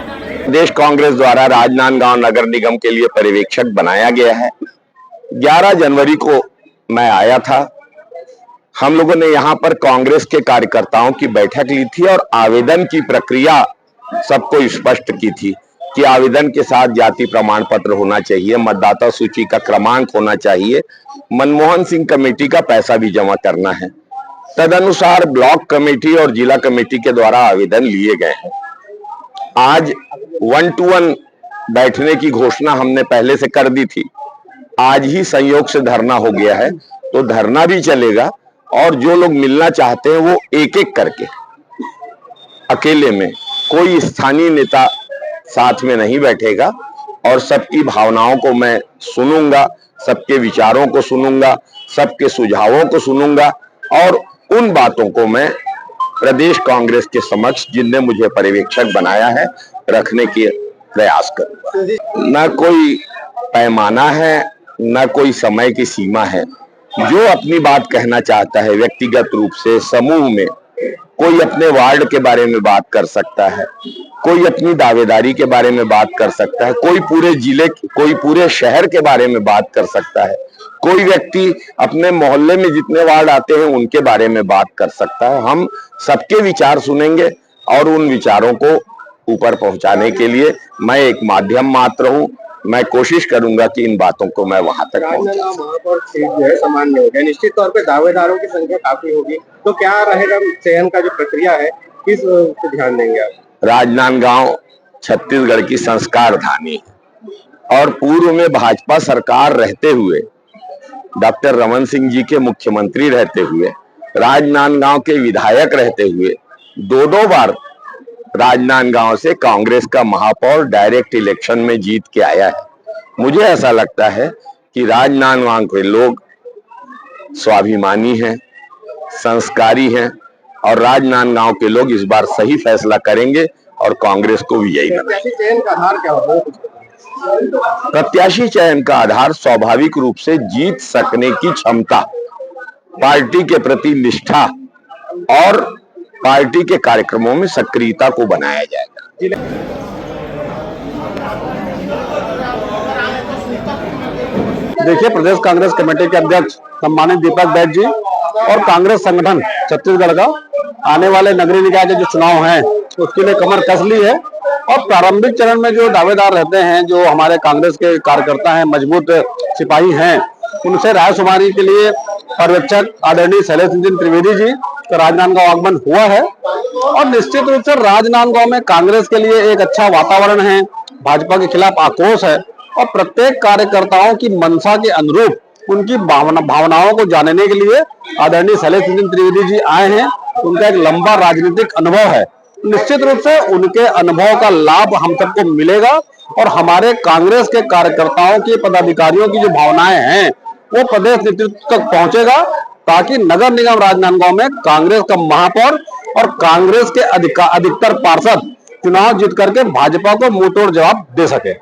प्रदेश कांग्रेस द्वारा राजनांदगांव नगर निगम के लिए पर्यवेक्षक बनाया गया है। 11 जनवरी को मैं आया था। हम लोगों ने यहाँ पर कांग्रेस के कार्यकर्ताओं की बैठक ली थी और आवेदन की प्रक्रिया सबको स्पष्ट की थी कि आवेदन के साथ जाति प्रमाण पत्र होना चाहिए, मतदाता सूची का क्रमांक होना चाहिए, मनमोहन सिंह कमेटी का पैसा भी जमा करना है। तदनुसार ब्लॉक कमेटी और जिला कमेटी के द्वारा आवेदन लिए गए हैं। आज 1-to-1 बैठने की घोषणा हमने पहले से कर दी थी। आज ही संयोग से धरना हो गया है, तो धरना भी चलेगा और जो लोग मिलना चाहते हैं वो एक एक करके, अकेले में, कोई स्थानीय नेता साथ में नहीं बैठेगा और सबकी भावनाओं को मैं सुनूंगा, सबके विचारों को सुनूंगा, सबके सुझावों को सुनूंगा और उन बातों को मैं प्रदेश कांग्रेस के समक्ष, जिनने मुझे पर्यवेक्षक बनाया है, रखने के प्रयास करूंगा। न कोई पैमाना है, न कोई समय की सीमा है। जो अपनी बात कहना चाहता है व्यक्तिगत रूप से, समूह में, कोई अपने वार्ड के बारे में बात कर सकता है, कोई अपनी दावेदारी के बारे में बात कर सकता है, कोई पूरे जिले, कोई पूरे शहर के बारे में बात कर सकता है, कोई व्यक्ति अपने मोहल्ले में जितने वार्ड आते हैं उनके बारे में बात कर सकता है। हम सबके विचार सुनेंगे और उन विचारों को ऊपर पहुंचाने के लिए मैं एक माध्यम मात्र हूं। मैं कोशिश करूंगा कि इन बातों को मैं वहां तक पहुंचाऊं। सामान्य हो गया, निश्चित तौर पे दावेदारों की संख्या काफी होगी, तो क्या रहेगा चयन का जो प्रक्रिया है, किस पे ध्यान देंगे आप? राजनांदगांव छत्तीसगढ़ की संस्कार धानी है और पूर्व में भाजपा सरकार रहते हुए, डॉक्टर रमन सिंह जी के मुख्यमंत्री रहते हुए, राजनांदगांव के विधायक रहते हुए 2-2 बार राजनांदगांव से कांग्रेस का महापौर डायरेक्ट इलेक्शन में जीत के आया है। मुझे ऐसा लगता है कि राजनांदगांव के लोग स्वाभिमानी हैं, संस्कारी हैं और राजनांदगांव के लोग इस बार सही फैसला करेंगे और कांग्रेस को विजयी बनाएंगे। चयन का आधार क्या होगा? प्रत्याशी चयन का आधार स्वाभाविक रूप से जीत सकने की क्षमता, पार्टी के प्रति निष्ठा और पार्टी के कार्यक्रमों में सक्रियता को बनाया जाएगा। देखिए, प्रदेश कांग्रेस कमेटी के अध्यक्ष सम्मानित दीपक बैद जी और कांग्रेस संगठन छत्तीसगढ़ का आने वाले नगरीय निकाय के जो चुनाव हैं उसके लिए कमर कस ली है और प्रारंभिक चरण में जो दावेदार रहते हैं, जो हमारे कांग्रेस के कार्यकर्ता हैं, मजबूत सिपाही हैं, उनसे राय शुमारी के लिए पर्यवेक्षक आदरणीय शैलेश रंजन त्रिवेदी जी का राजनांदगांव आगमन हुआ है और निश्चित रूप से राजनांदगांव में कांग्रेस के लिए एक अच्छा वातावरण है, भाजपा के खिलाफ आक्रोश है और प्रत्येक कार्यकर्ताओं की मंशा के अनुरूप उनकी भावनाओं को जानने के लिए आदरणीय शैलेश रंजन त्रिवेदी जी आए हैं। उनका एक लंबा राजनीतिक अनुभव है, निश्चित रूप से उनके अनुभव का लाभ हम सबको मिलेगा और हमारे कांग्रेस के कार्यकर्ताओं की, पदाधिकारियों की जो भावनाएं हैं वो प्रदेश नेतृत्व तक पहुंचेगा ताकि नगर निगम राजनांदगांव में कांग्रेस का महापौर और कांग्रेस के अधिकतर पार्षद चुनाव जीत करके भाजपा को मुंहतोड़ जवाब दे सके।